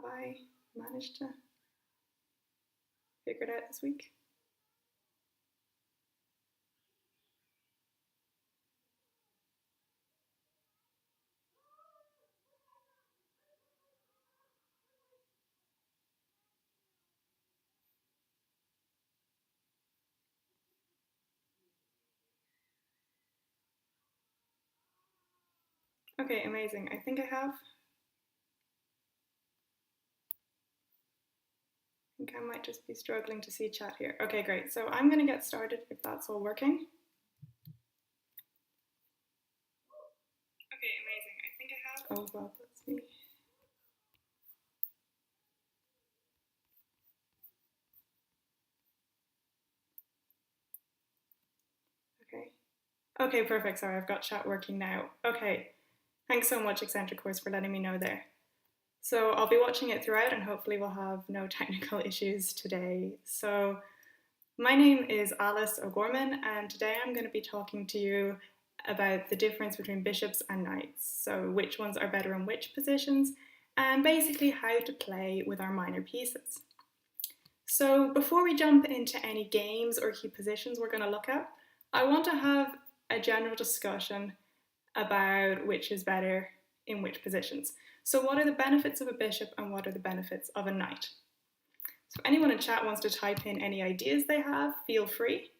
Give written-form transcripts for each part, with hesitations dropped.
Have I managed to figure it out this week? Okay, amazing. I think I have. I think I might just be struggling to see chat here. Okay, great. So I'm going to get started if that's all working. Okay, amazing. I think I have. Oh, well, that's me. Okay. Okay, perfect. Sorry, I've got chat working now. Okay. Thanks so much, Eccentric Course, for letting me know there. So I'll be watching it throughout and hopefully we'll have no technical issues today. So my name is Alice Ogorman and today I'm going to be talking to you about the difference between bishops and knights. So which ones are better in which positions and basically how to play with our minor pieces. So before we jump into any games or key positions we're going to look at, I want to have a general discussion about which is better in which positions. So what are the benefits of a bishop and what are the benefits of a knight? So if anyone in chat wants to type in any ideas they have, feel free.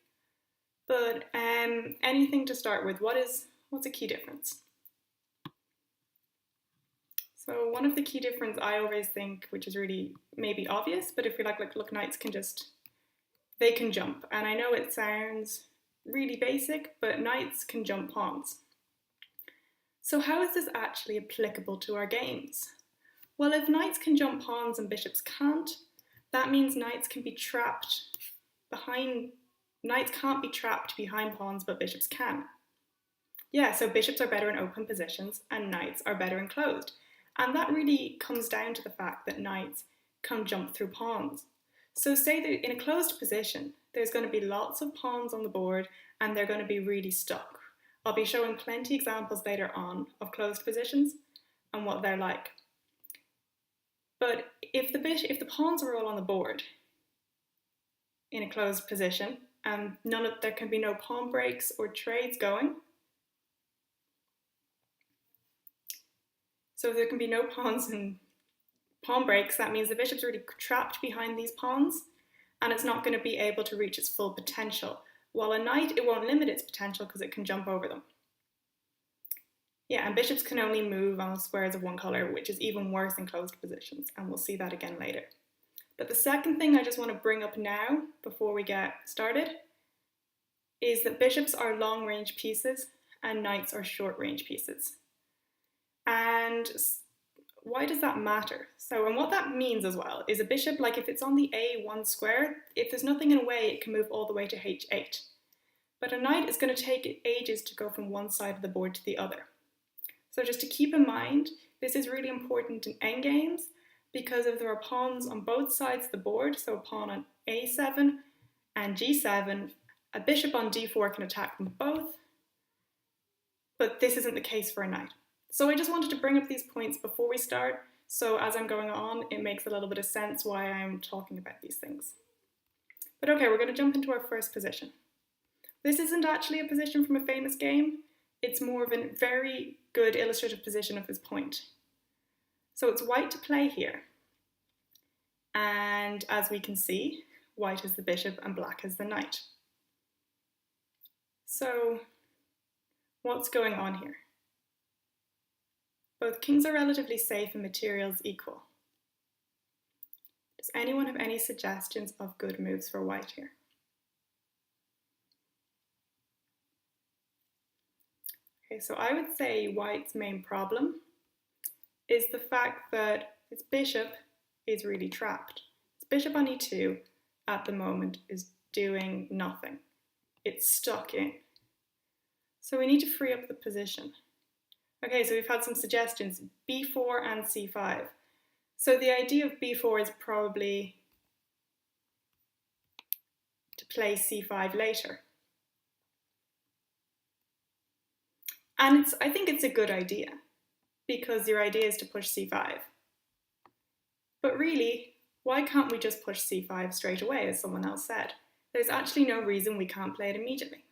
But anything to start with, what's a key difference? So one of the key difference I always think, which is really maybe obvious, but if you like look, knights they can jump. And I know it sounds really basic, but knights can jump pawns. So how is this actually applicable to our games? Well, if knights can jump pawns and bishops can't, that means knights can't be trapped behind pawns, but bishops can. Yeah, so bishops are better in open positions and knights are better in closed. And that really comes down to the fact that knights can jump through pawns. So say that in a closed position, there's going to be lots of pawns on the board and they're going to be really stuck. I'll be showing plenty examples later on of closed positions and what they're like. But if the pawns are all on the board in a closed position and there can be no pawn breaks or trades going, so if there can be no pawns and pawn breaks, that means the bishop's really trapped behind these pawns and it's not going to be able to reach its full potential. While a knight, it won't limit its potential because it can jump over them. Yeah, and bishops can only move on squares of one colour, which is even worse in closed positions, and we'll see that again later. But the second thing I just want to bring up now, before we get started, is that bishops are long-range pieces and knights are short-range pieces. And why does that matter? So, and what that means as well is a bishop, like if it's on the A1 square, if there's nothing in a way, it can move all the way to H8. But a knight is going to take ages to go from one side of the board to the other. So just to keep in mind, this is really important in endgames because if there are pawns on both sides of the board, so a pawn on A7 and G7, a bishop on D4 can attack them both, but this isn't the case for a knight. So I just wanted to bring up these points before we start, so as I'm going on, it makes a little bit of sense why I'm talking about these things. But okay, we're going to jump into our first position. This isn't actually a position from a famous game, it's more of a very good illustrative position of this point. So it's white to play here. And as we can see, white is the bishop and black is the knight. So what's going on here? Both kings are relatively safe and materials equal. Does anyone have any suggestions of good moves for white here? Okay, so I would say white's main problem is the fact that its bishop is really trapped. Its bishop on e2 at the moment is doing nothing. It's stuck in. So we need to free up the position. Okay, so we've had some suggestions, b4 and c5. So the idea of b4 is probably to play c5 later. And I think it's a good idea because your idea is to push c5. But really, why can't we just push c5 straight away, as someone else said? There's actually no reason we can't play it immediately.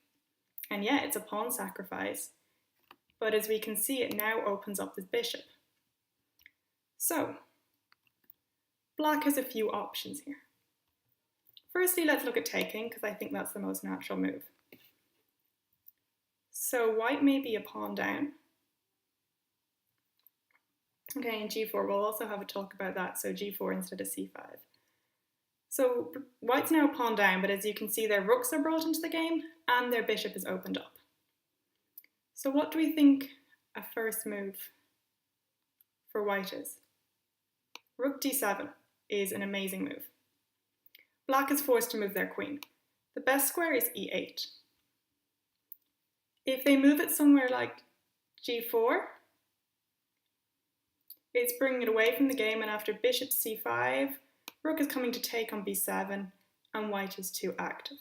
And yeah, it's a pawn sacrifice, but as we can see, it now opens up this bishop. So, black has a few options here. Firstly, let's look at taking, because I think that's the most natural move. So white may be a pawn down. Okay, and g4, we'll also have a talk about that, so g4 instead of c5. So white's now a pawn down, but as you can see, their rooks are brought into the game, and their bishop is opened up. So what do we think a first move for white is? Rook d7 is an amazing move. Black is forced to move their queen. The best square is e8. If they move it somewhere like g4, it's bringing it away from the game, and after bishop c5, rook is coming to take on b7, and white is too active.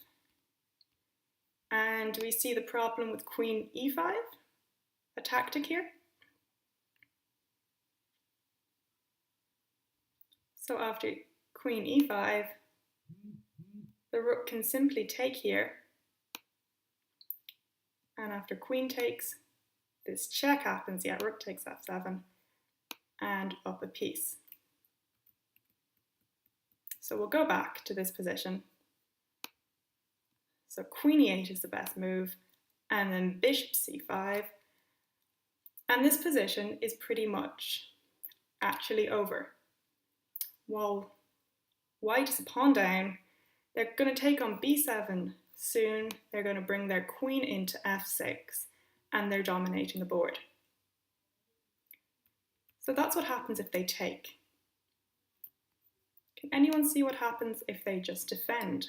And we see the problem with queen e5, a tactic here. So after queen e5, the rook can simply take here, and after queen takes, this check happens. Yeah, rook takes f7, and up a piece. So we'll go back to this position. So queen e8 is the best move, and then bishop c5. And this position is pretty much actually over. While white is a pawn down, they're going to take on b7 soon. They're going to bring their queen into f6, and they're dominating the board. So that's what happens if they take. Can anyone see what happens if they just defend?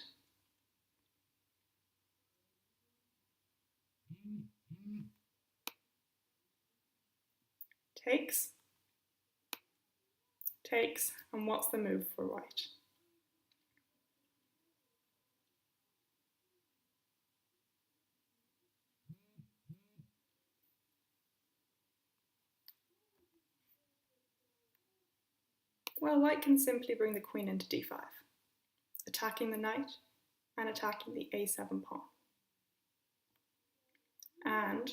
Takes, takes, and what's the move for white? Well, white can simply bring the queen into d5, attacking the knight and attacking the a7 pawn. And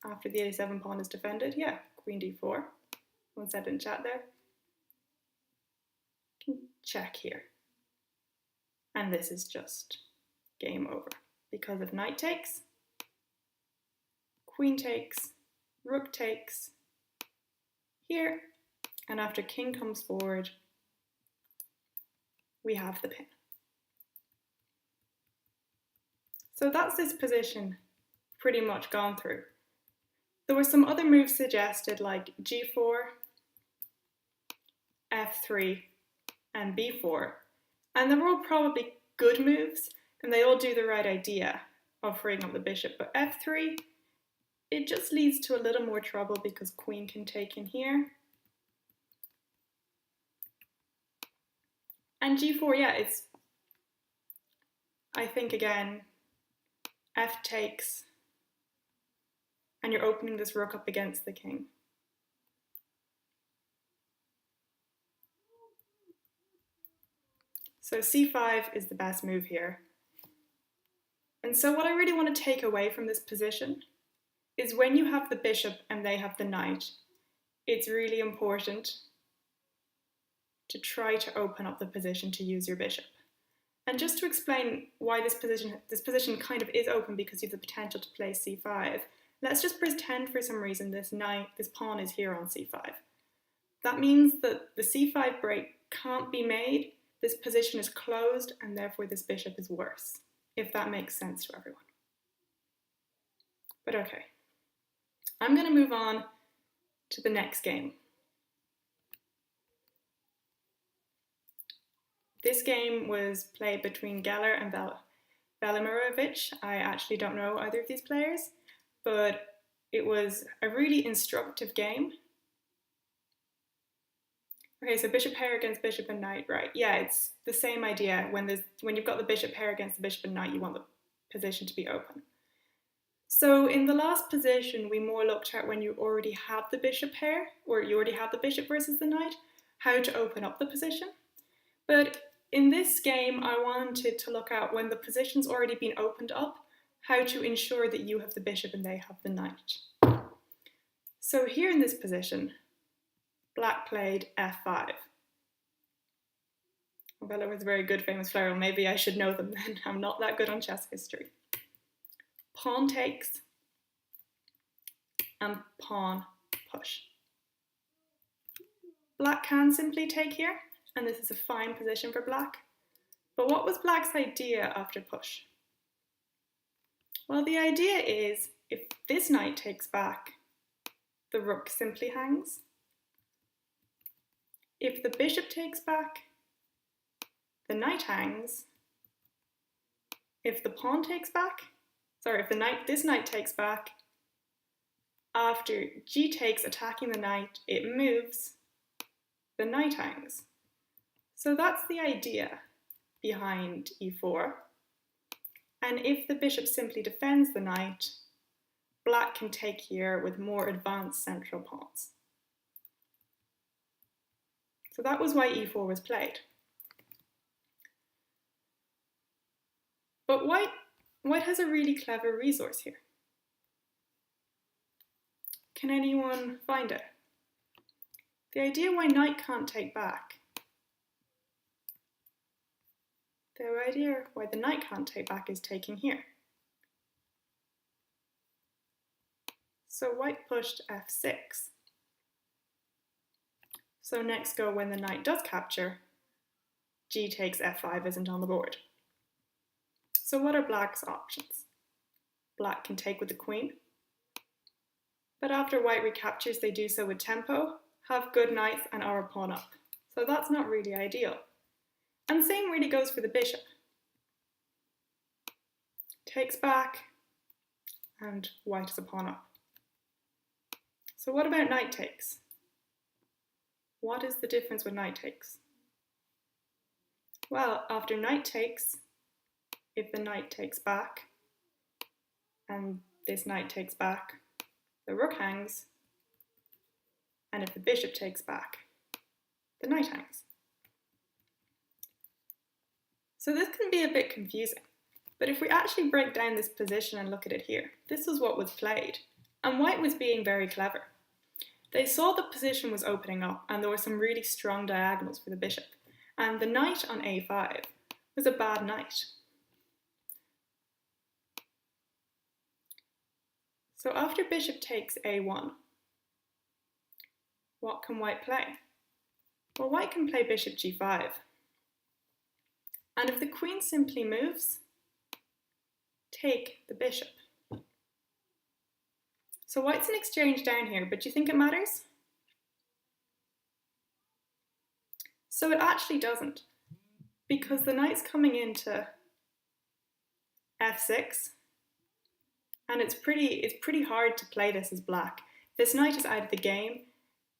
after the a7 pawn is defended, yeah, queen d4, one said in chat there, can check here. And this is just game over, because if knight takes, queen takes, rook takes here, and after king comes forward, we have the pin. So that's this position pretty much gone through. There were some other moves suggested like g4, f3, and b4, and they were all probably good moves, and they all do the right idea of freeing up the bishop, but f3, it just leads to a little more trouble because queen can take in here. And g4, yeah, it's, I think again, f takes, and you're opening this rook up against the king. So c5 is the best move here. And so what I really want to take away from this position is when you have the bishop and they have the knight, it's really important to try to open up the position to use your bishop. And just to explain why this position kind of is open because you have the potential to play c5, let's just pretend for some reason this pawn is here on c5. That means that the c5 break can't be made, this position is closed, and therefore this bishop is worse, if that makes sense to everyone. But okay, I'm going to move on to the next game. This game was played between Geller and Velimirovic. I actually don't know either of these players, but it was a really instructive game. Okay, so bishop pair against bishop and knight, right? Yeah, it's the same idea. When you've got the bishop pair against the bishop and knight, you want the position to be open. So in the last position, we more looked at when you already have the bishop pair, or you already have the bishop versus the knight, how to open up the position. But in this game, I wanted to look at when the position's already been opened up, how to ensure that you have the bishop and they have the knight. So here in this position, black played f5. Well, it was a very good famous flower. Maybe I should know them then. I'm not that good on chess history. Pawn takes and pawn push. Black can simply take here, and this is a fine position for black. But what was black's idea after push? Well, the idea is if this knight takes back, the rook simply hangs. If the bishop takes back, the knight hangs. If the pawn takes back, if this knight takes back, after g takes attacking the knight, it moves, the knight hangs. So that's the idea behind e4. And if the bishop simply defends the knight, black can take here with more advanced central pawns. So that was why e4 was played. But white has a really clever resource here. Can anyone find it? The idea why knight can't take back. The idea why the knight can't take back is taking here. So white pushed f6. So next go when the knight does capture, g takes f5 isn't on the board. So what are black's options? Black can take with the queen, but after white recaptures they do so with tempo, have good knights and are a pawn up. So that's not really ideal. And same really goes for the bishop. Takes back, and white is a pawn up. So what about knight takes? What is the difference with knight takes? Well, after knight takes, if the knight takes back, and this knight takes back, the rook hangs, and if the bishop takes back, the knight hangs. So this can be a bit confusing, but if we actually break down this position and look at it here, this is what was played, and white was being very clever. They saw the position was opening up and there were some really strong diagonals for the bishop, and the knight on a5 was a bad knight. So after bishop takes a1, what can white play? Well, white can play bishop g5. And if the queen simply moves, take the bishop. So white's an exchange down here, but do you think it matters? So it actually doesn't, because the knight's coming into f6, and it's pretty hard to play this as black. This knight is out of the game,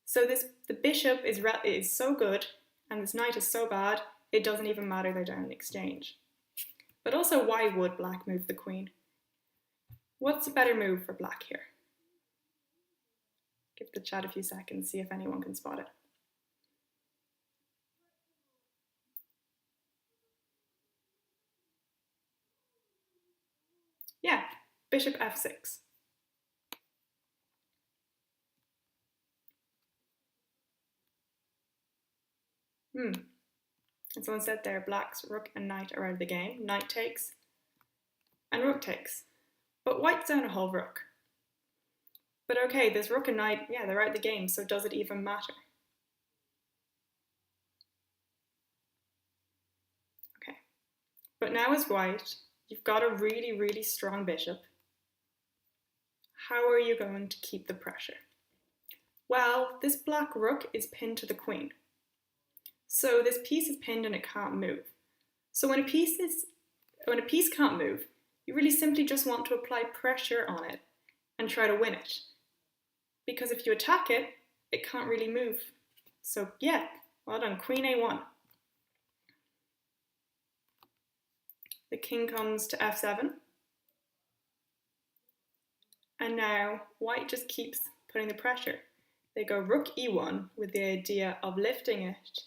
so the bishop is so good, and this knight is so bad, it doesn't even matter they're down in exchange. But also, why would black move the queen? What's a better move for black here? Give the chat a few seconds, see if anyone can spot it. Yeah, bishop f6. And someone said there, black's rook and knight are out of the game. Knight takes and rook takes. But white's down a whole rook. But okay, this rook and knight, yeah, they're out of the game, so does it even matter? Okay, but now as white, you've got a really, really strong bishop. How are you going to keep the pressure? Well, this black rook is pinned to the queen. So this piece is pinned and it can't move. So when a piece can't move, you really simply just want to apply pressure on it and try to win it. Because if you attack it, it can't really move. So yeah, well done, queen a1. The king comes to f7. And now white just keeps putting the pressure. they go rook e1 with the idea of lifting it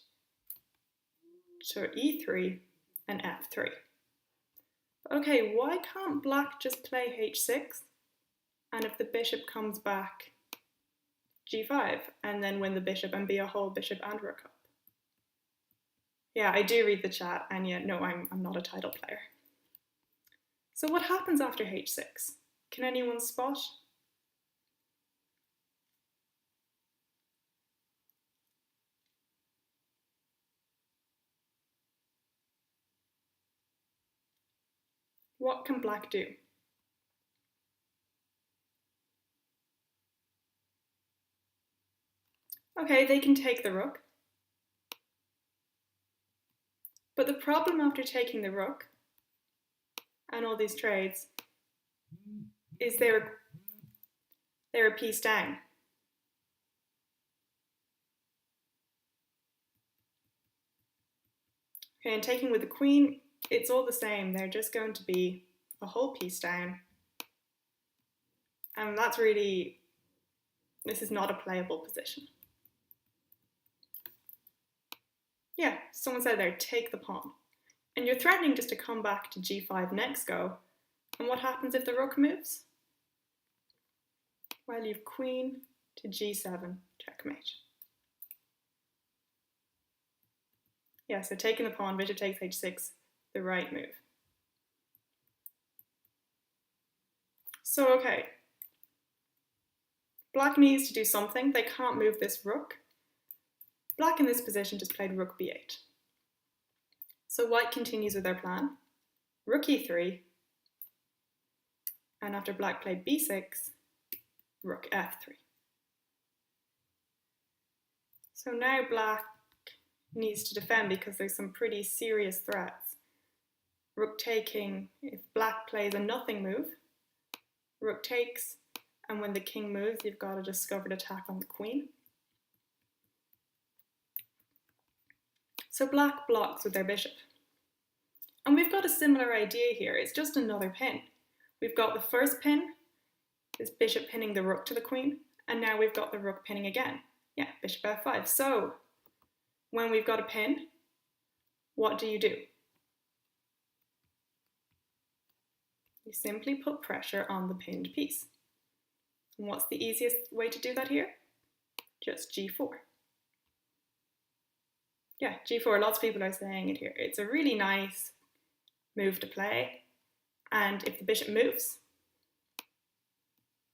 to e3 and f3. Okay, why can't black just play h6? And if the bishop comes back, g5, and then win the bishop and be a whole bishop and rook up? Yeah, I do read the chat, and yet, no, I'm not a title player. So what happens after h6? Can anyone spot? What can black do? Okay, they can take the rook. But the problem after taking the rook and all these trades is they're a piece down. Okay, and taking with the queen, it's all the same. They're just going to be a whole piece down. And that's really, this is not a playable position. Yeah, someone said there, take the pawn. And you're threatening just to come back to g5 next go. And what happens if the rook moves? Well, you've queen to g7, checkmate. Yeah, so taking the pawn, bishop takes h6, the right move. So, okay. Black needs to do something. They can't move this rook. Black in this position just played rook b8. So white continues with their plan. Rook e3. And after black played b6, rook f3. So now black needs to defend because there's some pretty serious threats. Rook taking, if black plays a nothing move, rook takes, and when the king moves, you've got a discovered attack on the queen. So black blocks with their bishop. And we've got a similar idea here, it's just another pin. We've got the first pin, this bishop pinning the rook to the queen, and now we've got the rook pinning again. Yeah, bishop f5. So when we've got a pin, what do? You simply put pressure on the pinned piece. And what's the easiest way to do that here? Just g4. Yeah, g4, lots of people are saying it here. It's a really nice move to play, and if the bishop moves,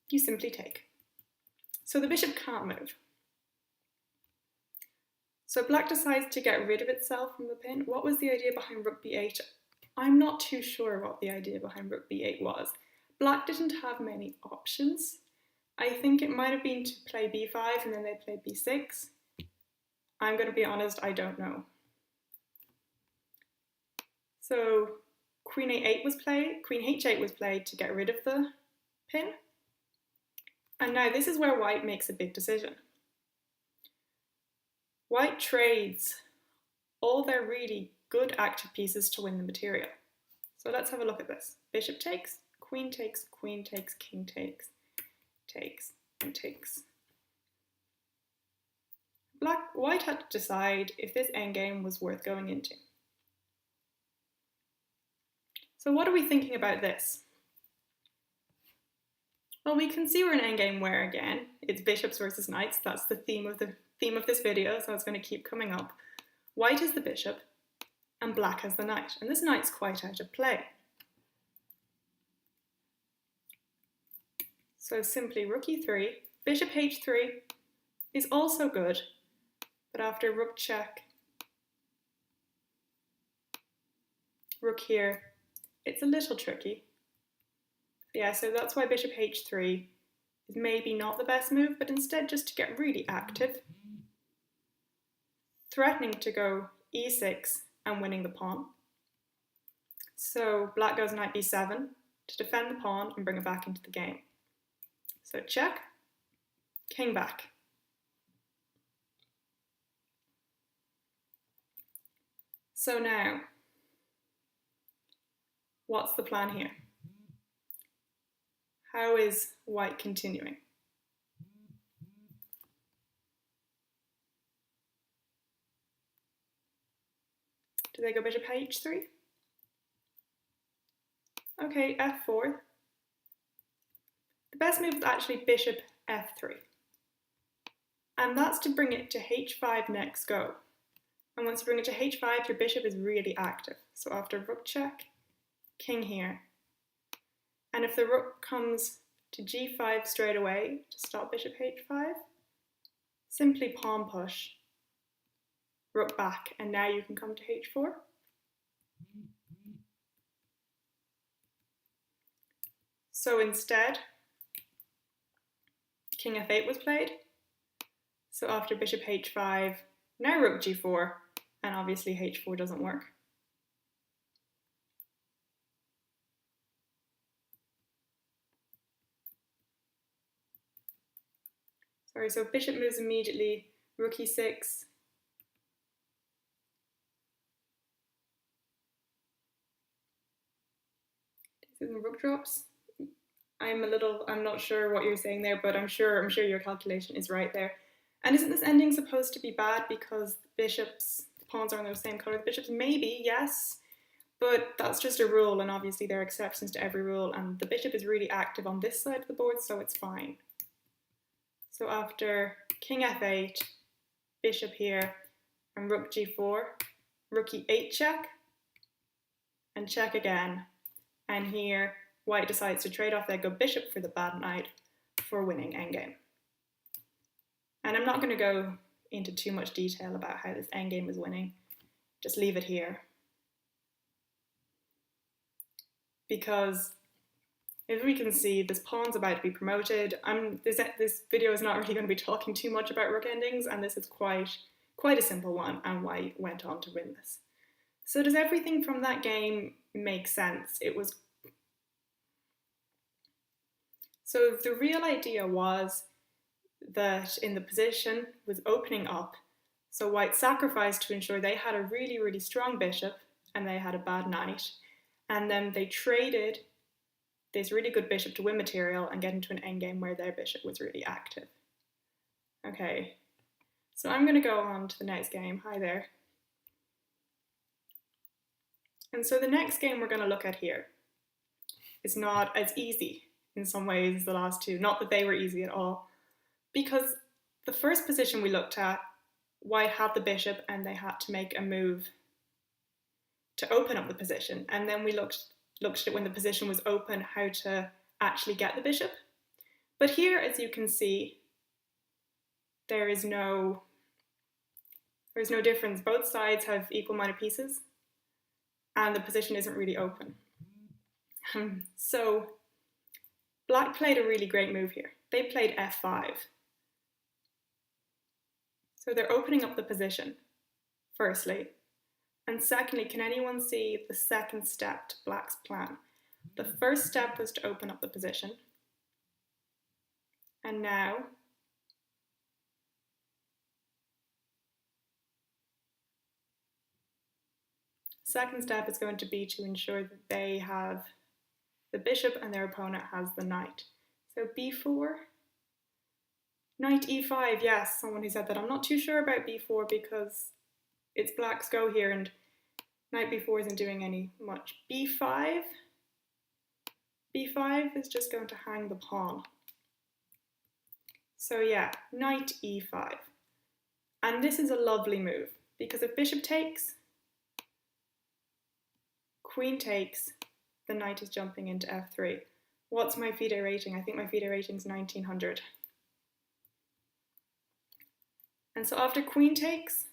you simply take. So the bishop can't move. So black decides to get rid of itself from the pin. What was the idea behind rook b8? I'm not too sure what the idea behind rook b8 was. Black didn't have many options. I think it might have been to play b5 and then they played b6. I'm going to be honest, I don't know. So queen a8 was played, queen h8 was played to get rid of the pin. And now this is where white makes a big decision. White trades all their really good active pieces to win the material. So let's have a look at this. Bishop takes, queen takes, king takes, and takes. White had to decide if this endgame was worth going into. So what are we thinking about this? Well, we can see we're in endgame where, again, it's bishops versus knights. That's the theme of this video, so it's going to keep coming up. White is the bishop, and black has the knight. And this knight's quite out of play. So simply rook e3, bishop h3 is also good, but after rook check, rook here, it's a little tricky. Yeah, so that's why bishop h3 is maybe not the best move, but instead just to get really active, threatening to go e6 and winning the pawn. So black goes knight b7 to defend the pawn and bring it back into the game. So check, king back. So now, what's the plan here? How is white continuing? Do they go bishop h3? Okay, f4. The best move is actually bishop f3. And that's to bring it to h5 next go. And once you bring it to h5, your bishop is really active. So after rook check, king here. And if the rook comes to g5 straight away to stop bishop h5, simply pawn push, rook back, and now you can come to h4. So instead, king f8 was played. So after bishop h5, now rook g4, and obviously h4 doesn't work. Sorry, so bishop moves immediately, rook e6. Rook drops. I'm not sure what you're saying there, but I'm sure your calculation is right there. And isn't this ending supposed to be bad because the pawns are on the same color? The bishops, maybe, yes, but that's just a rule, and obviously there are exceptions to every rule, and the bishop is really active on this side of the board, so it's fine. So after king f8, bishop here, and rook g4, rook e8 check, and check again. And here, white decides to trade off their good bishop for the bad knight for winning endgame. And I'm not going to go into too much detail about how this endgame is winning. Just leave it here. Because if we can see, this pawn's about to be promoted. This video is not really going to be talking too much about rook endings, and this is quite a simple one, and white went on to win this. So does everything from that game make sense? So the real idea was that in the position was opening up, so white sacrificed to ensure they had a really, really strong bishop and they had a bad knight, and then they traded this really good bishop to win material and get into an endgame where their bishop was really active. Okay, so I'm going to go on to the next game. Hi there. And so the next game we're going to look at here is not as easy in some ways as the last two. Not that they were easy at all, because the first position we looked at, white had the bishop and they had to make a move to open up the position. And then we looked at it when the position was open, how to actually get the bishop. But here, as you can see, there is no difference. Both sides have equal amount of pieces and the position isn't really open. So black played a really great move here. They played f5. So they're opening up the position, firstly. And secondly, can anyone see the second step to black's plan? The first step was to open up the position. And now, second step is going to be to ensure that they have the bishop and their opponent has the knight. So b4, knight e5, yes, someone who said that. I'm not too sure about b4 because it's black's go here and knight b4 isn't doing any much. b5 is just going to hang the pawn. So yeah, knight e5. And this is a lovely move because if bishop takes, queen takes, the knight is jumping into f3. What's my FIDE rating? I think my FIDE rating is 1900. And so after queen takes,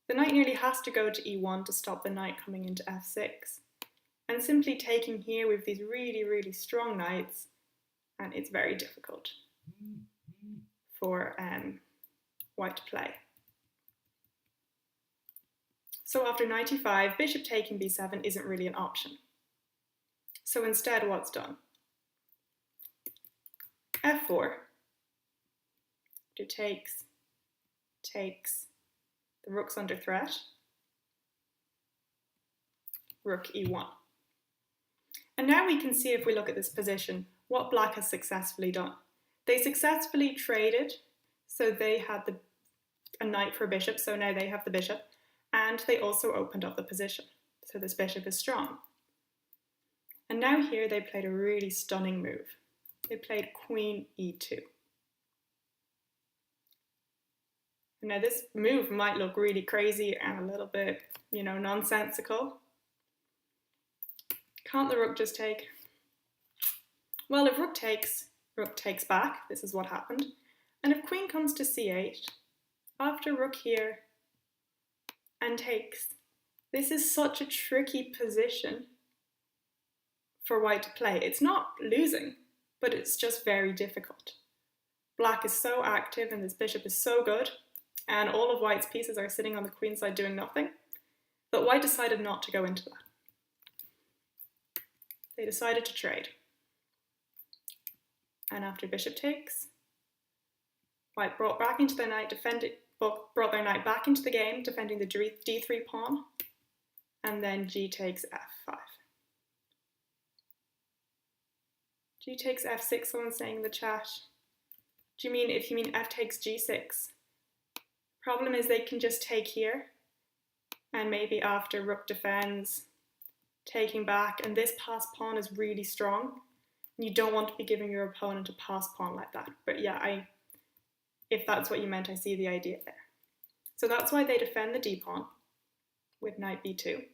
the knight nearly has to go to e1 to stop the knight coming into f6. And simply taking here with these really, really strong knights, and it's very difficult for white to play. So after knight e5, bishop taking b7 isn't really an option. So instead, what's done? f4, takes, the rook's under threat, rook e1. And now we can see, if we look at this position, what black has successfully done. They successfully traded, so they had a knight for a bishop, so now they have the bishop, and they also opened up the position. So this bishop is strong. And now here they played a really stunning move. They played queen e2. Now this move might look really crazy and a little bit, nonsensical. Can't the rook just take? Well, if rook takes back, this is what happened. And if queen comes to c8, after rook here and takes, this is such a tricky position for white to play. It's not losing, but it's just very difficult. Black is so active and this bishop is so good, and all of white's pieces are sitting on the queen side doing nothing, but white decided not to go into that. They decided to trade. And after bishop takes, white brought their knight back into the game, defending the d3 pawn, and then g takes f5. G takes f6, someone's saying in the chat. Do you mean if you mean f takes g6? Problem is they can just take here, and maybe after rook defends, taking back, and this pass pawn is really strong. You don't want to be giving your opponent a pass pawn like that. But yeah, if that's what you meant, I see the idea there. So that's why they defend the d pawn with knight b2.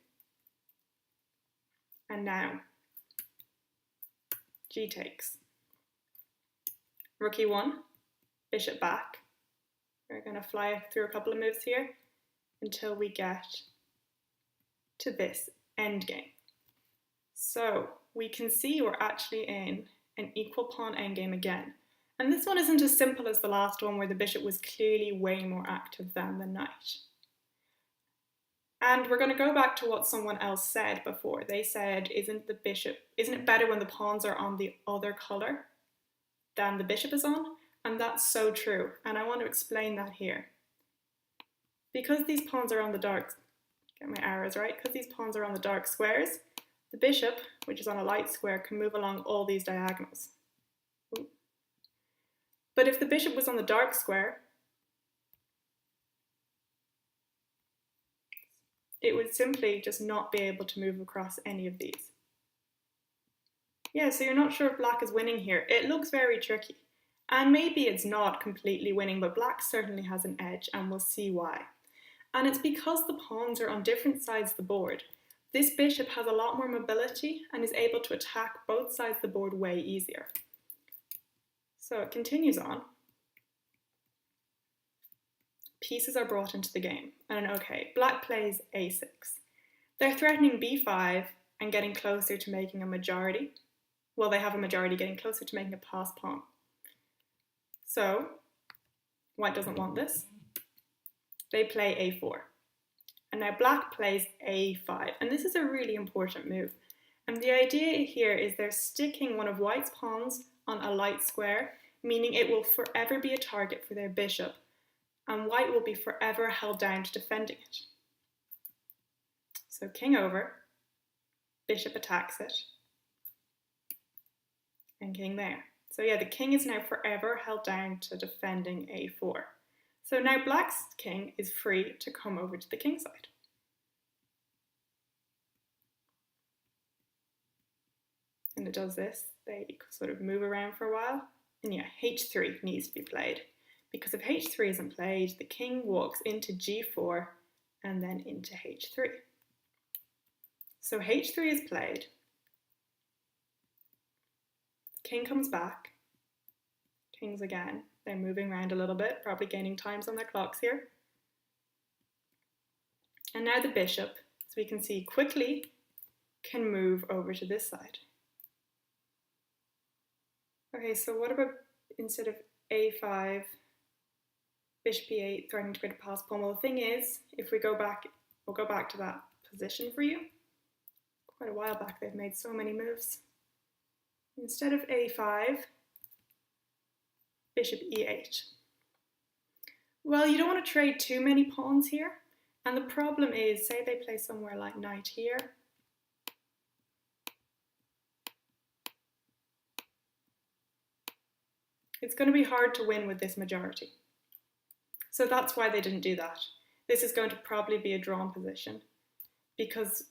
And now, g takes. Rook e1, bishop back. We're going to fly through a couple of moves here until we get to this endgame. So we can see we're actually in an equal pawn endgame again. And this one isn't as simple as the last one where the bishop was clearly way more active than the knight. And we're going to go back to what someone else said before. They said, isn't it better when the pawns are on the other color than the bishop is on? And that's so true. And I want to explain that here. Because these pawns are on the dark, get my arrows right, because these pawns are on the dark squares, the bishop, which is on a light square, can move along all these diagonals. Ooh. But if the bishop was on the dark square, it would simply just not be able to move across any of these. Yeah, so you're not sure if black is winning here. It looks very tricky. And maybe it's not completely winning, but black certainly has an edge, and we'll see why. And it's because the pawns are on different sides of the board. This bishop has a lot more mobility and is able to attack both sides of the board way easier. So it continues on. Pieces are brought into the game. And okay, black plays a6. They're threatening b5 and getting closer to making a majority. Well, they have a majority, getting closer to making a pass pawn. So, white doesn't want this. They play a4. And now black plays a5. And this is a really important move. And the idea here is they're sticking one of white's pawns on a light square, meaning it will forever be a target for their bishop. And white will be forever held down to defending it. So king over, bishop attacks it, and king there. So yeah, the king is now forever held down to defending a4. So now black's king is free to come over to the king side. And it does this, they sort of move around for a while. And yeah, h3 needs to be played. Because if h3 isn't played, the king walks into g4 and then into h3. So h3 is played. King comes back. Kings again. They're moving around a little bit, probably gaining times on their clocks here. And now the bishop, as we can see, quickly can move over to this side. Okay, so what about instead of a5, bishop e8, threatening to create a pass pawn? Well, the thing is, if we go back, we'll go back to that position for you. Quite a while back, they've made so many moves. Instead of a5, bishop e8. Well, you don't want to trade too many pawns here. And the problem is, say they play somewhere like knight here. It's going to be hard to win with this majority. So that's why they didn't do that. this is going to probably be a drawn position because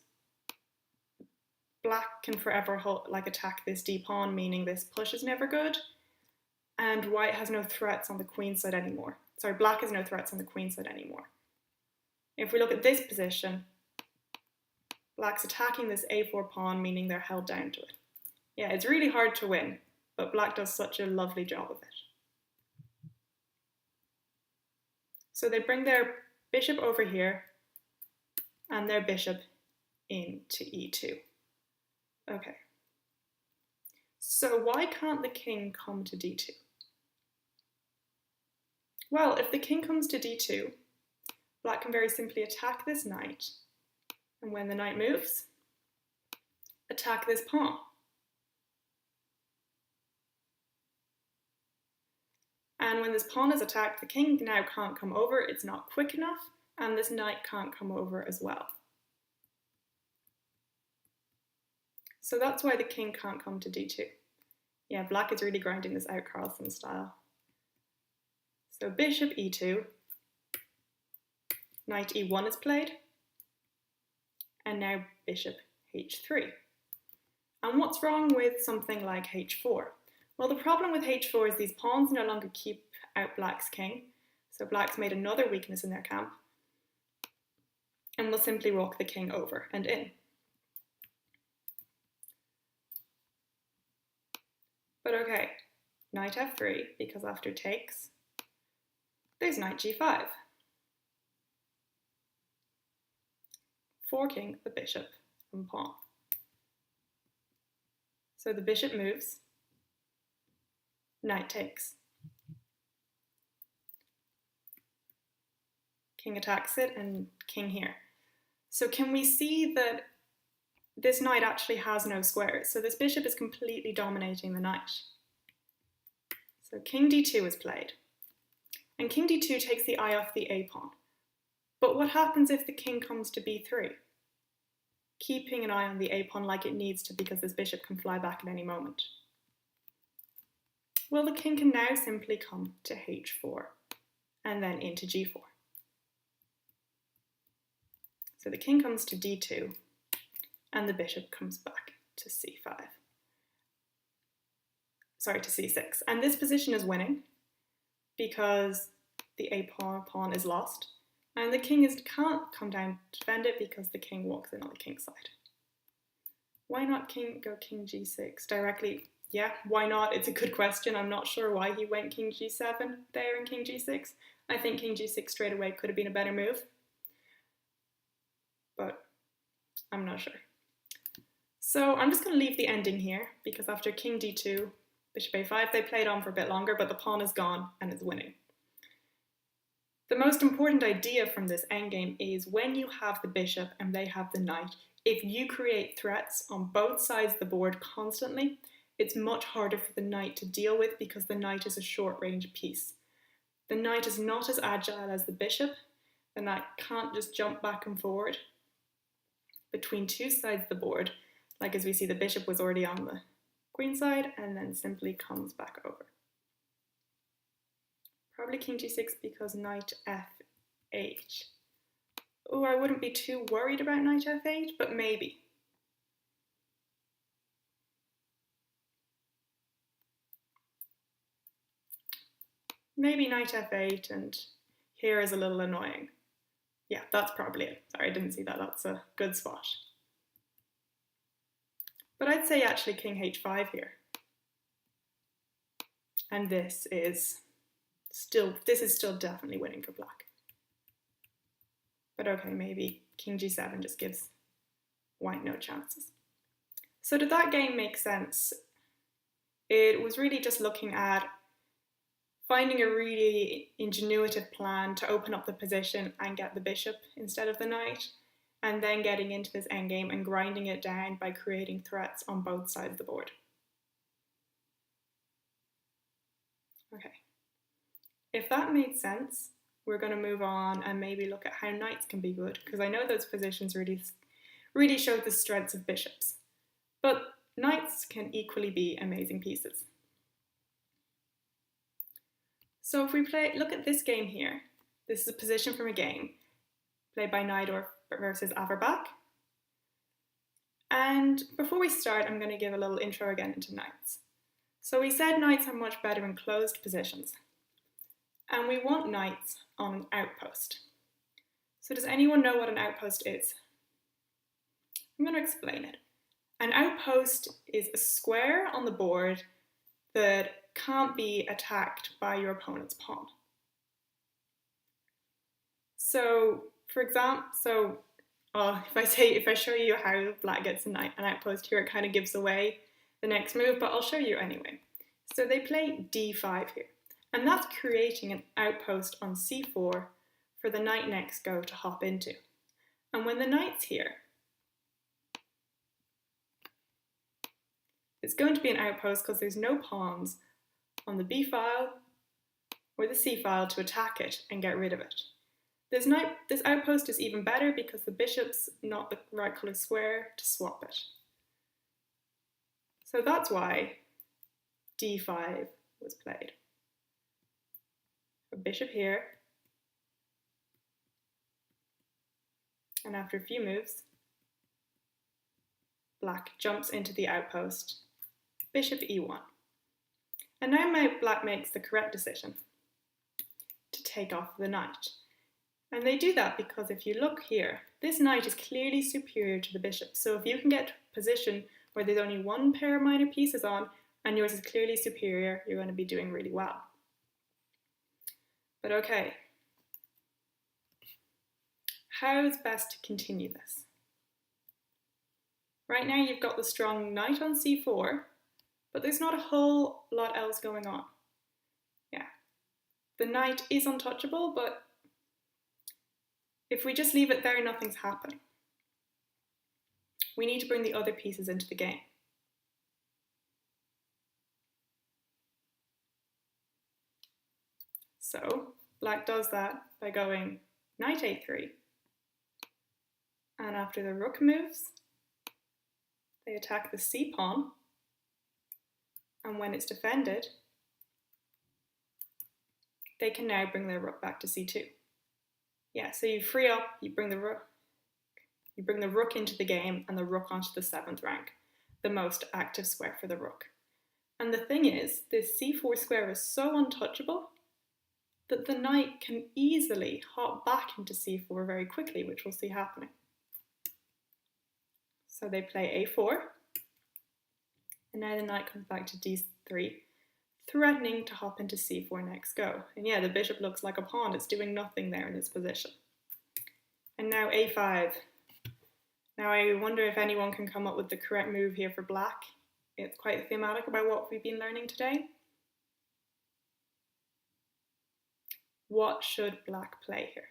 black can forever attack this d pawn, meaning this push is never good, and white has no threats on the queen side anymore. Sorry, black has no threats on the queen side anymore. If we look at this position, black's attacking this a4 pawn, meaning they're held down to it. Yeah, it's really hard to win, but black does such a lovely job of it. So they bring their bishop over here and their bishop into e2. Okay. So why can't the king come to d2? Well, if the king comes to d2, black can very simply attack this knight, and when the knight moves, attack this pawn. And when this pawn is attacked, the king now can't come over, it's not quick enough, and this knight can't come over as well. So that's why the king can't come to d2. Yeah, black is really grinding this out Carlsen style. So bishop e2, knight e1 is played, and now bishop h3. And what's wrong with something like h4? Well, the problem with h4 is these pawns no longer keep out black's king, so black's made another weakness in their camp, and will simply walk the king over and in. But okay, knight f3, because after takes, there's knight g5. Forking the bishop and pawn. So the bishop moves, knight takes. King attacks it and king here. So can we see that this knight actually has no squares? So this bishop is completely dominating the knight. So king d2 is played. And king d2 takes the eye off the a pawn. But what happens if the king comes to b3? Keeping an eye on the a pawn like it needs to, because this bishop can fly back at any moment. Well, the king can now simply come to h4 and then into g4. So the king comes to d2 and the bishop comes back to c5. Sorry, to c6. And this position is winning because the a pawn is lost, and the king can't come down to defend it because the king walks in on the king's side. Why not go king g6 directly? Yeah, why not? It's a good question. I'm not sure why he went king g7 there and king g6. I think king g6 straight away could have been a better move, but I'm not sure. So I'm just going to leave the ending here, because after king d2, bishop a5, they played on for a bit longer, but the pawn is gone and is winning. The most important idea from this endgame is when you have the bishop and they have the knight, if you create threats on both sides of the board constantly, it's much harder for the knight to deal with because the knight is a short-range piece. The knight is not as agile as the bishop. The knight can't just jump back and forward between two sides of the board, like as we see the bishop was already on the queen side and then simply comes back over. Probably king g6 because knight f8. Oh, I wouldn't be too worried about knight f8, but maybe. Maybe knight f8, and here is a little annoying. Yeah, that's probably it. Sorry, I didn't see that. That's a good spot. But I'd say actually king h5 here. And this is still definitely winning for black. But okay, maybe king g7 just gives white no chances. So did that game make sense? It was really just looking at finding a really ingenuitive plan to open up the position and get the bishop instead of the knight, and then getting into this endgame and grinding it down by creating threats on both sides of the board. Okay, if that made sense, we're going to move on and maybe look at how knights can be good, because I know those positions really show the strengths of bishops. But knights can equally be amazing pieces. So if we look at this game here, this is a position from a game. played by Naidorf versus Averbach. And before we start, I'm going to give a little intro again into knights. So we said knights are much better in closed positions, and we want knights on an outpost. So does anyone know what an outpost is? I'm going to explain it. An outpost is a square on the board that can't be attacked by your opponent's pawn. So, for example, if I show you how black gets an outpost here, it kind of gives away the next move, but I'll show you anyway. So they play d5 here, and that's creating an outpost on c4 for the knight next go to hop into. And when the knight's here, it's going to be an outpost because there's no pawns on the b file or the c file to attack it and get rid of it. This outpost is even better because the bishop's not the right colour square to swap it. So that's why d5 was played. A bishop here, and after a few moves, black jumps into the outpost, bishop e1. And now black makes the correct decision to take off the knight. And they do that because if you look here, this knight is clearly superior to the bishop. So if you can get to a position where there's only one pair of minor pieces on and yours is clearly superior, you're going to be doing really well. But okay, how is best to continue this? Right now you've got the strong knight on c4, but there's not a whole lot else going on. Yeah, the knight is untouchable, but if we just leave it there, nothing's happening. We need to bring the other pieces into the game. So black does that by going knight a3. And after the rook moves, they attack the c pawn. And when it's defended, they can now bring their rook back to c2. Yeah, so you free up, you bring the rook into the game and the rook onto the 7th rank, the most active square for the rook. And the thing is, this c4 square is so untouchable that the knight can easily hop back into c4 very quickly, which we'll see happening. So they play a4, and now the knight comes back to d3, threatening to hop into c4 next go. And yeah, the bishop looks like a pawn. It's doing nothing there in this position. And now a5. Now I wonder if anyone can come up with the correct move here for black. It's quite thematic about what we've been learning today. What should black play here?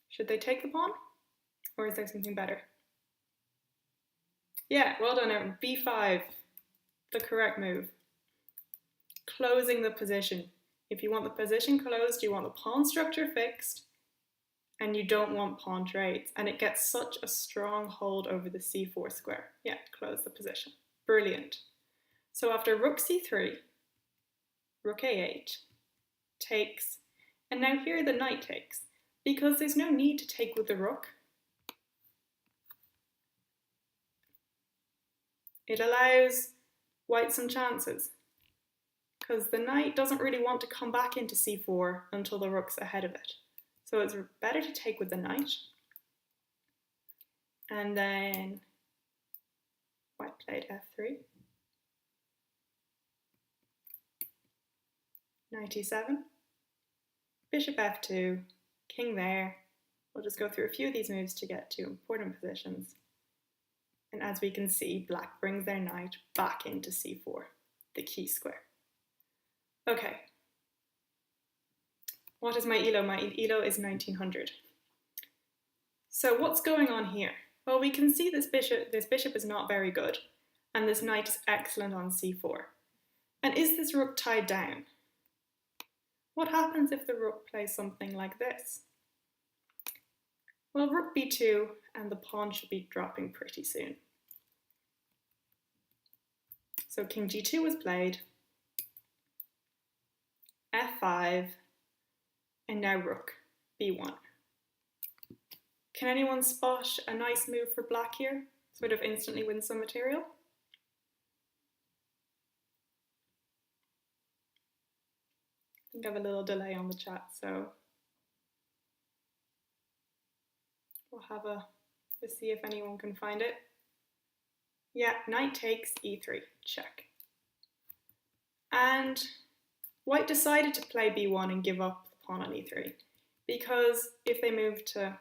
Should they take the pawn? Or is there something better? Yeah, well done, Aaron. b5, the correct move. Closing the position. If you want the position closed, you want the pawn structure fixed, and you don't want pawn trades. And it gets such a strong hold over the c4 square. Yeah, close the position. Brilliant. So after rook c3, rook a8, takes, and now here the knight takes, because there's no need to take with the rook. It allows white some chances, because the knight doesn't really want to come back into c4 until the rook's ahead of it. So it's better to take with the knight. And then white played f3. Knight e7. Bishop f2. King there. We'll just go through a few of these moves to get to important positions. And as we can see, black brings their knight back into c4, the key square. Okay. What is my ELO? My ELO is 1900. So what's going on here? Well, we can see this bishop is not very good, and this knight is excellent on c4. And is this rook tied down? What happens if the rook plays something like this? Well, rook b2, and the pawn should be dropping pretty soon. So king g2 was played, f5, and now rook b1. Can anyone spot a nice move for black here? Sort of instantly win some material? I think I have a little delay on the chat, so let's see if anyone can find it. Yeah, knight takes e3, check. And white decided to play b1 and give up the pawn on e3, because if they move to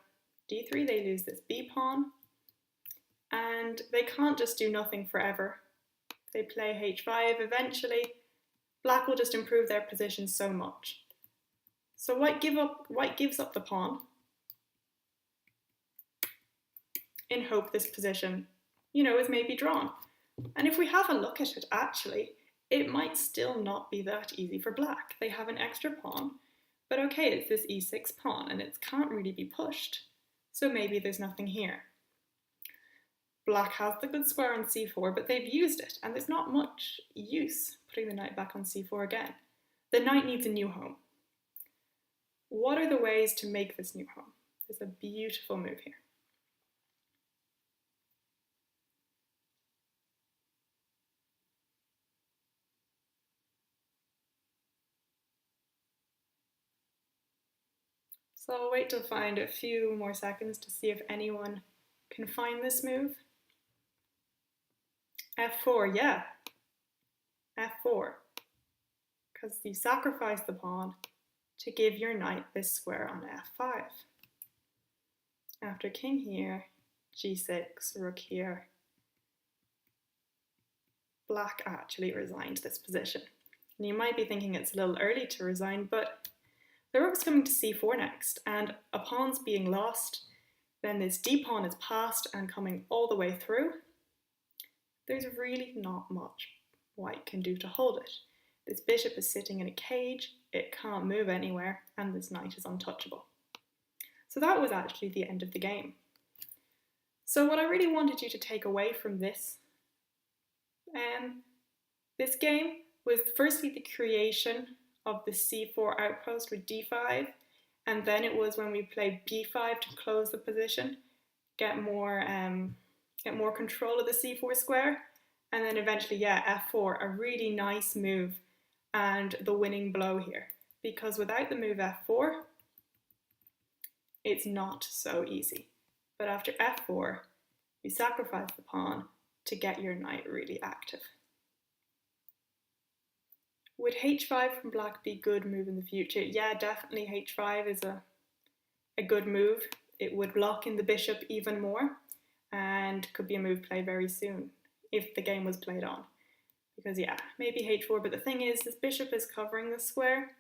d3, they lose this b pawn, and they can't just do nothing forever. They play h5, eventually black will just improve their position so much. So white gives up the pawn in hope this position, is maybe drawn. And if we have a look at it, actually, it might still not be that easy for black. They have an extra pawn, but okay, it's this e6 pawn, and it can't really be pushed. So maybe there's nothing here. Black has the good square on c4, but they've used it, and there's not much use putting the knight back on c4 again. The knight needs a new home. What are the ways to make this new home? There's a beautiful move here. So I'll wait to find a few more seconds to see if anyone can find this move. f4, yeah. f4. Because you sacrifice the pawn to give your knight this square on f5. After king here, g6, rook here. Black actually resigned this position. And you might be thinking it's a little early to resign, but the rook's coming to c4 next, and a pawn's being lost, then this d pawn is passed and coming all the way through. There's really not much white can do to hold it. This bishop is sitting in a cage, it can't move anywhere, and this knight is untouchable. So that was actually the end of the game. So what I really wanted you to take away from this game was firstly the creation of the c4 outpost with d5, and then it was when we played b5 to close the position, get more control of the c4 square, and then eventually, yeah, f4, a really nice move and the winning blow here, because without the move f4, it's not so easy. But after f4, you sacrifice the pawn to get your knight really active. Would h5 from black be a good move in the future? Yeah, definitely h5 is a good move. It would lock in the bishop even more and could be a move played very soon if the game was played on. Because yeah, maybe h4, but the thing is this bishop is covering the square,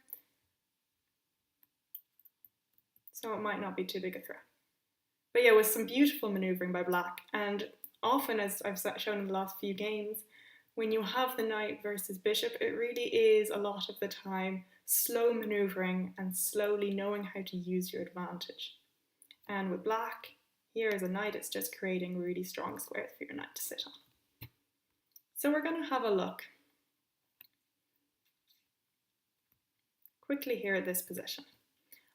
so it might not be too big a threat. But yeah, with some beautiful maneuvering by black, and often, as I've shown in the last few games, when you have the knight versus bishop, it really is a lot of the time slow maneuvering and slowly knowing how to use your advantage. And with black, here as a knight, it's just creating really strong squares for your knight to sit on. So we're going to have a look quickly here at this position.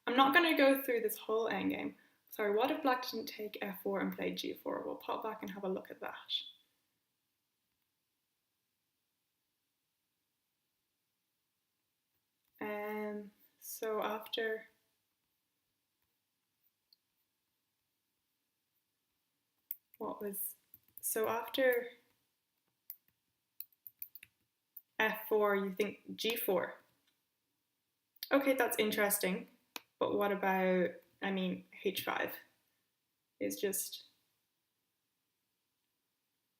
I'm not going to go through this whole endgame. Sorry, what if black didn't take f4 and played g4? We'll pop back and have a look at that. So after f4, you think g4. Okay, that's interesting. But what about, h5 is just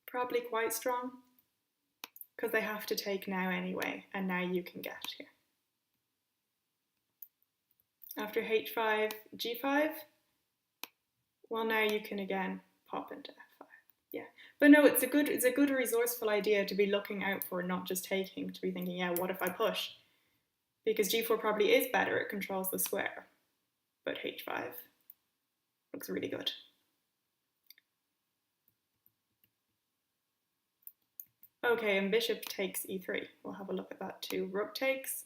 probably quite strong because they have to take now anyway, and now you can get here. After h5, g5, well, now you can again pop into f5. Yeah, but no, it's a good resourceful idea to be looking out for, not just taking, to be thinking, yeah, what if I push? Because g4 probably is better, it controls the square, but h5 looks really good. Okay, and bishop takes e3. We'll have a look at that too. Rook takes.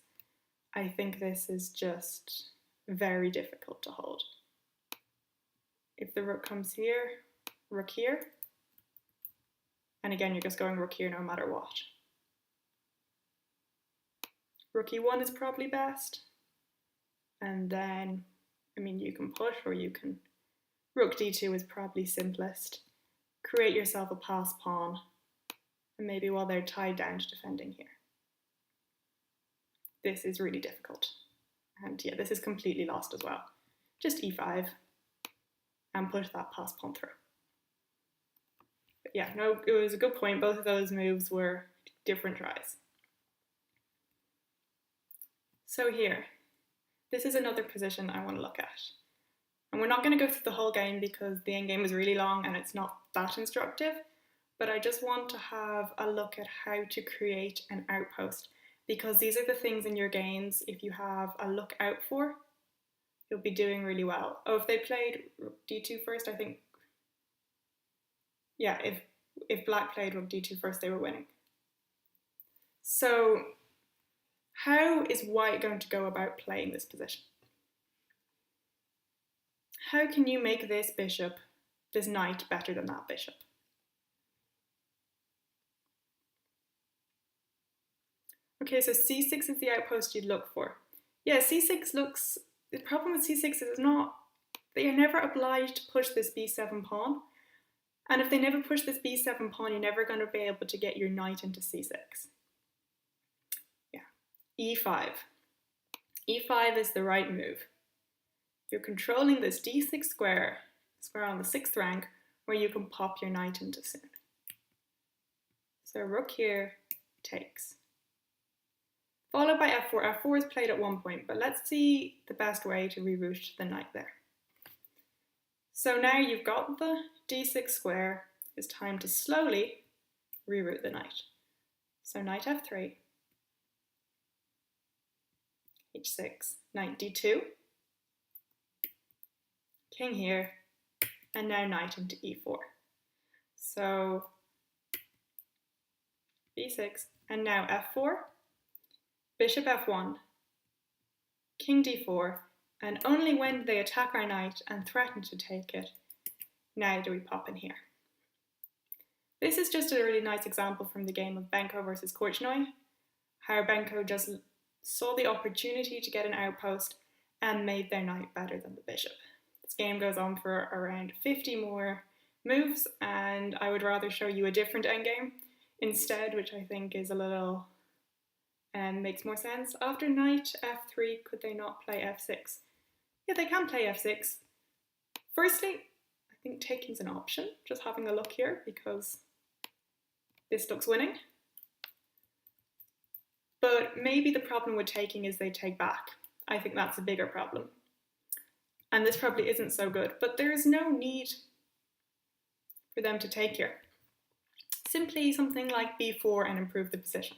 I think this is just very difficult to hold. If the rook comes here, rook here, and again you're just going rook here no matter what. Rook e1 is probably best, and then, I mean, you can push or you can, rook d2 is probably simplest. Create yourself a pass pawn, and maybe while they're tied down to defending here. This is really difficult, and yeah, this is completely lost as well. Just e5, and push that pass pawn through. But yeah, no, it was a good point. Both of those moves were different tries. So here, this is another position I want to look at. And we're not going to go through the whole game because the endgame is really long and it's not that instructive, but I just want to have a look at how to create an outpost, because these are the things in your games, if you have a look out for, you'll be doing really well. Oh, if they played rook d2 first, I think, yeah, if black played rook d2 first, they were winning. So how is white going to go about playing this position? How can you make this bishop, this knight, better than that bishop? Okay, so c6 is the outpost you'd look for. Yeah, c6 looks, the problem with c6 is it's not, they are never obliged to push this b7 pawn. And if they never push this b7 pawn, you're never going to be able to get your knight into c6. Yeah, e5. e5 is the right move. You're controlling this d6 square on the 6th rank, where you can pop your knight into soon. So rook here takes. Followed by f4. f4 is played at one point, but let's see the best way to reroute the knight there. So now you've got the d6 square, it's time to slowly reroute the knight. So knight f3, h6, knight d2, king here, and now knight into e4. So b6, and now f4, bishop f1, king d4, and only when they attack our knight and threaten to take it, now do we pop in here. This is just a really nice example from the game of Benko versus Korchnoi, how Benko just saw the opportunity to get an outpost and made their knight better than the bishop. This game goes on for around 50 more moves, and I would rather show you a different endgame instead, which I think is a little, makes more sense. After knight f3, could they not play f6? Yeah, they can play f6. Firstly, I think taking's an option, just having a look here, because this looks winning. But maybe the problem with taking is they take back. I think that's a bigger problem. And this probably isn't so good, but there is no need for them to take here. Simply something like b4 and improve the position.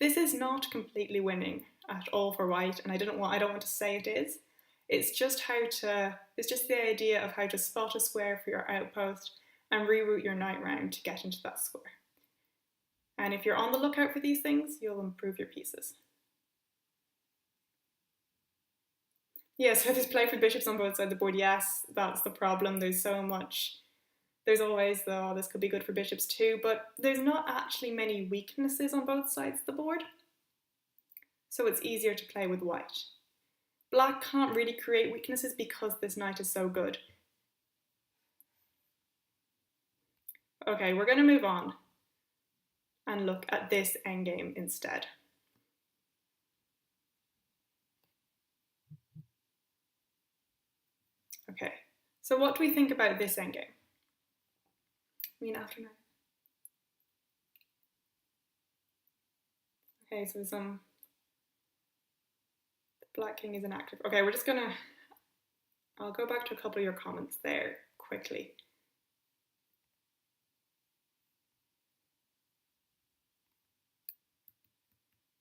This is not completely winning at all for white, and I don't want to say it is. It's just the idea of how to spot a square for your outpost and reroute your knight round to get into that square. And if you're on the lookout for these things, you'll improve your pieces. Yeah, so there's play for bishops on both sides of the board. Yes, that's the problem. There's so much. There's always the, oh, this could be good for bishops too, but there's not actually many weaknesses on both sides of the board. So it's easier to play with white. Black can't really create weaknesses because this knight is so good. Okay, we're going to move on and look at this endgame instead. Okay, so what do we think about this endgame? I mean, after knight. Okay, so the black king is inactive. Okay, we're just gonna, I'll go back to a couple of your comments there quickly.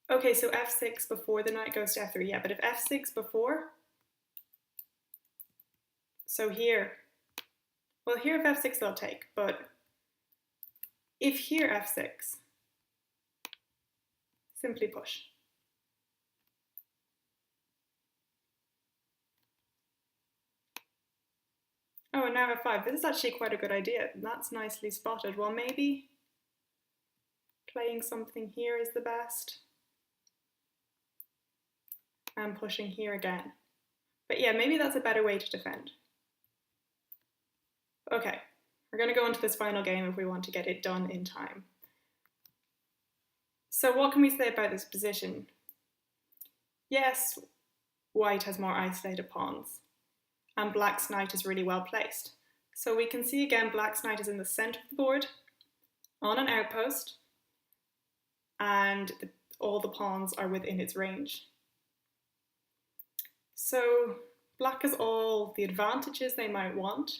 Okay, so f6 before the knight goes to f3, yeah, but if f6 before, so here, well here if f6 they'll take, but if here f6, simply push. Oh, and now f5. This is actually quite a good idea. That's nicely spotted. Well, maybe playing something here is the best. And pushing here again. But yeah, maybe that's a better way to defend. Okay, we're going to go into this final game if we want to get it done in time. So what can we say about this position? Yes, white has more isolated pawns, and black's knight is really well placed. So we can see again black's knight is in the centre of the board, on an outpost, and all the pawns are within its range. So black has all the advantages they might want,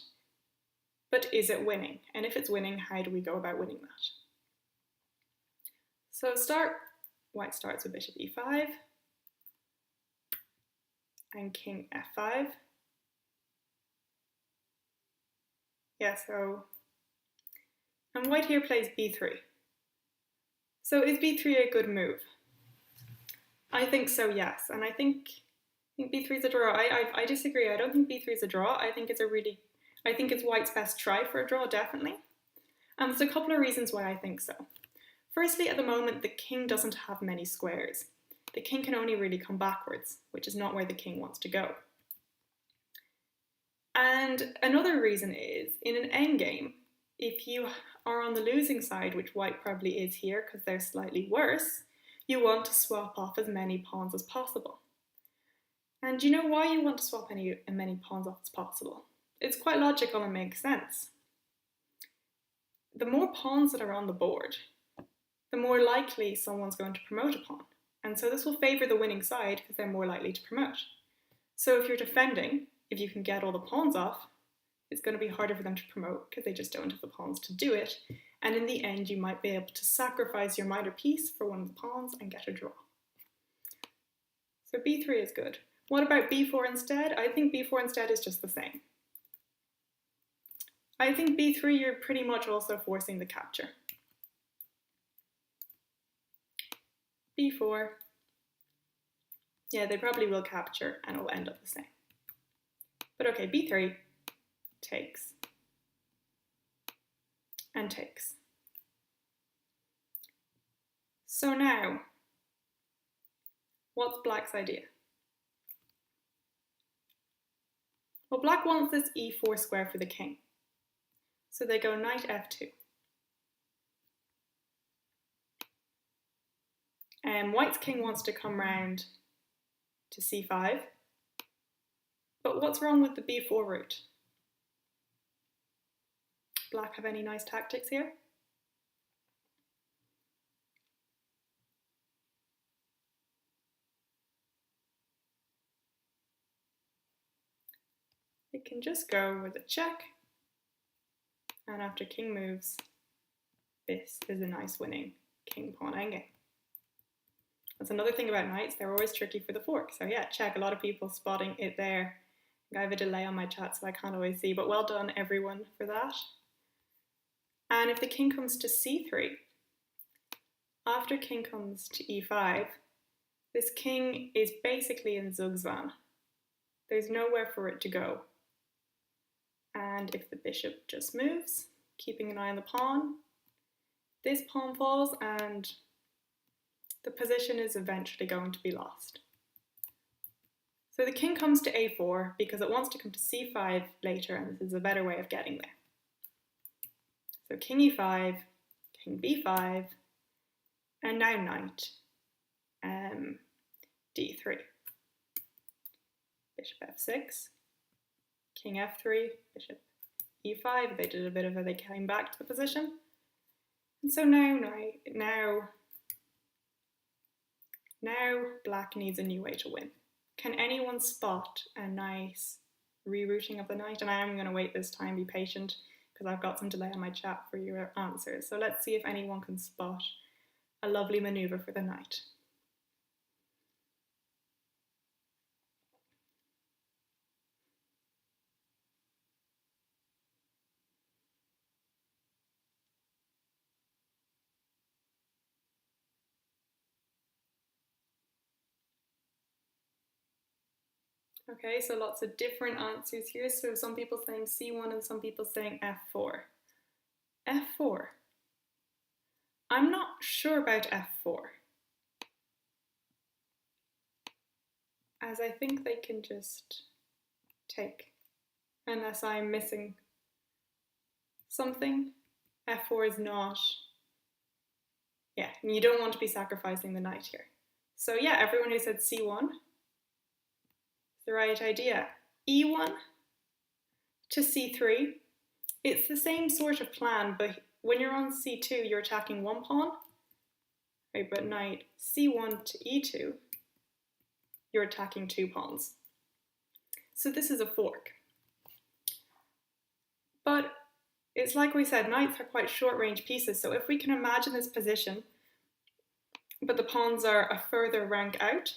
but is it winning? And if it's winning, how do we go about winning that? So white starts with bishop e5 and king f5. Yeah, and white here plays b3. So is b3 a good move? I think so, yes. And I think b3 is a draw. I disagree. I don't think b3 is a draw. I think it's white's best try for a draw, definitely. There's a couple of reasons why I think so. Firstly, at the moment, the king doesn't have many squares. The king can only really come backwards, which is not where the king wants to go. And another reason is, in an endgame, if you are on the losing side, which white probably is here because they're slightly worse, you want to swap off as many pawns as possible. And do you know why you want to swap as many pawns off as possible? It's quite logical and makes sense. The more pawns that are on the board, the more likely someone's going to promote a pawn. And so this will favour the winning side because they're more likely to promote. So if you're defending, if you can get all the pawns off, it's going to be harder for them to promote because they just don't have the pawns to do it. And in the end, you might be able to sacrifice your minor piece for one of the pawns and get a draw. So b3 is good. What about b4 instead? I think b4 instead is just the same. I think b3 you're pretty much also forcing the capture. b4. Yeah, they probably will capture and it will end up the same. But okay, b3 takes and takes. So now, what's black's idea? Well, black wants this e4 square for the king. So they go knight f2. And white's king wants to come round to c5. But what's wrong with the b4 route? Black have any nice tactics here? It can just go with a check. And after king moves, this is a nice winning king-pawn endgame. That's another thing about knights, they're always tricky for the fork. So yeah, check, a lot of people spotting it there. I have a delay on my chat, so I can't always see, but well done everyone for that. And if the king comes to c3, after king comes to e5, this king is basically in Zugzwang. There's nowhere for it to go. And if the bishop just moves, keeping an eye on the pawn, this pawn falls and the position is eventually going to be lost. So the king comes to a4 because it wants to come to c5 later, and this is a better way of getting there. So king e5, king b5, and now knight d3. Bishop f6, king f3, bishop e5. They did a bit of they came back to the position. And so now black needs a new way to win. Can anyone spot a nice rerouting of the knight? And I am going to wait this time, be patient, because I've got some delay on my chat for your answers. So let's see if anyone can spot a lovely maneuver for the knight. Okay, so lots of different answers here. So some people saying c1 and some people saying f4. f4. I'm not sure about f4, as I think they can just take, unless I'm missing something. f4 is not, yeah, and you don't want to be sacrificing the knight here. So yeah, everyone who said c1 is the right idea. e1 to c3, it's the same sort of plan, but when you're on c2, you're attacking one pawn, right? But knight c1 to e2, you're attacking two pawns. So this is a fork. But it's like we said, knights are quite short range pieces, so if we can imagine this position, but the pawns are a further rank out,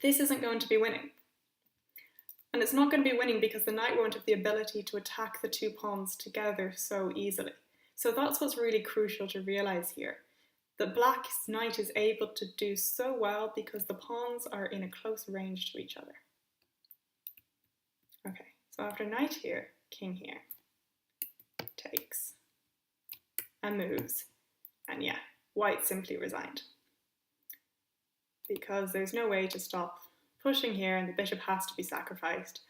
this isn't going to be winning. And it's not going to be winning because the knight won't have the ability to attack the two pawns together so easily. So that's what's really crucial to realise here. The black's knight is able to do so well because the pawns are in a close range to each other. Okay, so after knight here, king here, takes and moves, and yeah, white simply resigned because there's no way to stop pushing here and the bishop has to be sacrificed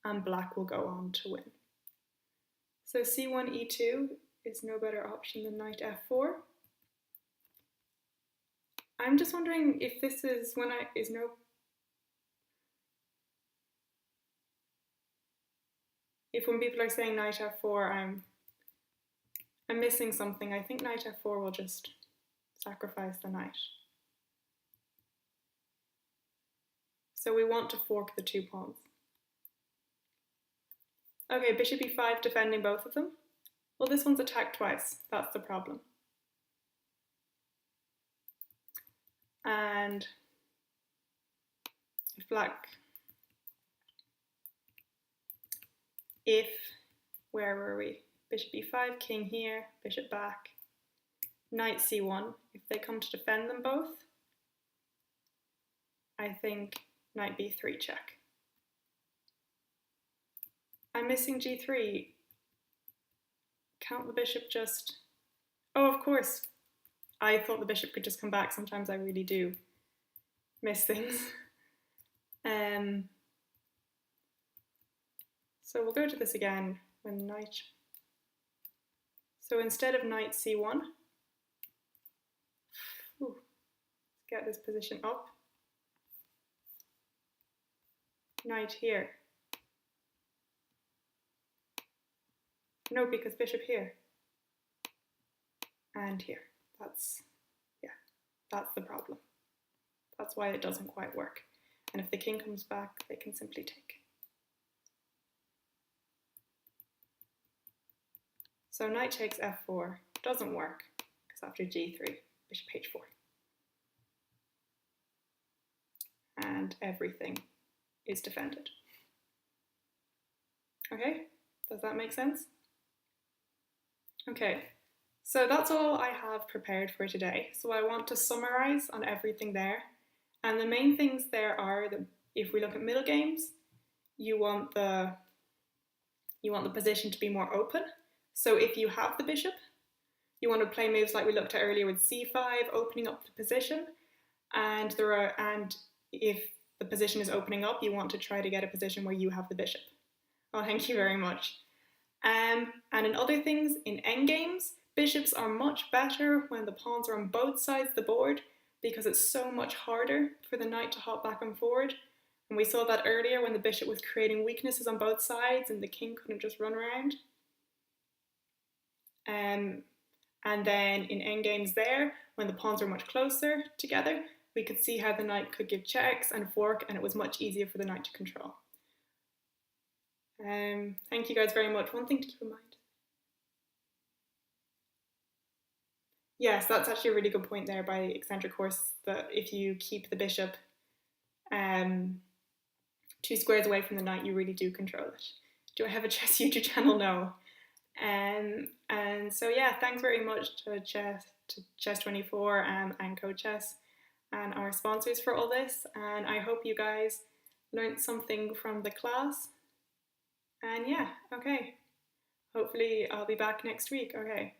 and black will go on to win. So c1 e2 is no better option than knight f4. I'm just wondering if this is when when people are saying knight f4, I'm missing something. I think knight f4 will just sacrifice the knight. So we want to fork the two pawns. Okay, bishop e5 defending both of them. Well, this one's attacked twice. That's the problem. And where were we? Bishop e5, king here, bishop back, knight c1. If they come to defend them both, I think knight b3 check. I'm missing g3. Can't the bishop just... Oh, of course. I thought the bishop could just come back. Sometimes I really do miss things. So we'll go to this again when knight... So instead of knight c1, let's get this position up. Knight here. No, because bishop here. And here. That's the problem. That's why it doesn't quite work. And if the king comes back, they can simply take. So knight takes f4, doesn't work, because after g3, bishop h4. And everything is defended. Okay, does that make sense? Okay, so that's all I have prepared for today. So I want to summarize on everything there. And the main things there are that if we look at middle games, you want the position to be more open. So if you have the bishop, you want to play moves like we looked at earlier with c5, opening up the position. And if the position is opening up, you want to try to get a position where you have the bishop. Oh, thank you very much. And in other things, in endgames, bishops are much better when the pawns are on both sides of the board because it's so much harder for the knight to hop back and forward. And we saw that earlier when the bishop was creating weaknesses on both sides and the king couldn't just run around. And then in endgames there, when the pawns were much closer together, we could see how the knight could give checks and fork, and it was much easier for the knight to control. Thank you guys very much. One thing to keep in mind. Yes, that's actually a really good point there by eccentric horse, that if you keep the bishop 2 squares away from the knight, you really do control it. Do I have a chess YouTube channel? No. And so yeah, thanks very much to Chess24 and Code Chess and our sponsors for all this. And I hope you guys learned something from the class. And yeah, okay. Hopefully I'll be back next week. Okay.